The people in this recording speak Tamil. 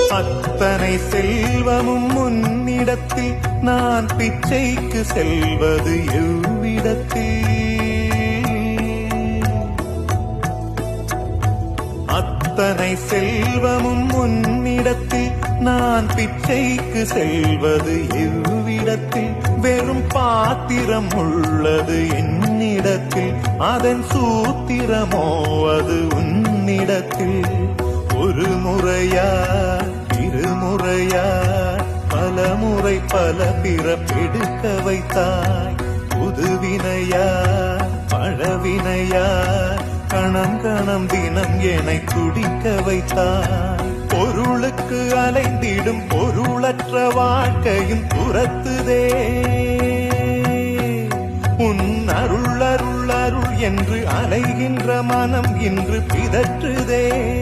அத்தனை செல்வமும் உன்னிடத்தில் நான் பிச்சைக்கு செல்வது எவ்விடத்தில்? அத்தனை செல்வமும் உன்னிடத்தில் நான் பிச்சைக்கு செல்வது எவ்விடத்தில்? வெறும் பாத்திரம் உள்ளது என்னிடத்தில், அதன் சூத்திரமோ அது உன்னிடத்தில். ஒரு முறையா இருமுறையா பல முறை பல பிறப்பெடுக்க வைத்தாய். புதுவினையா பழவினையா கணம் கணம் தினம் என்னை துடிக்க வைத்தாய். பொருளுக்கு அலைந்திடும் பொருளற்ற வாழ்க்கையும் துரத்துதே. உன் அருள் அருள் அருள் என்று அலைகின்ற மனம் இன்று பிதற்றுதே.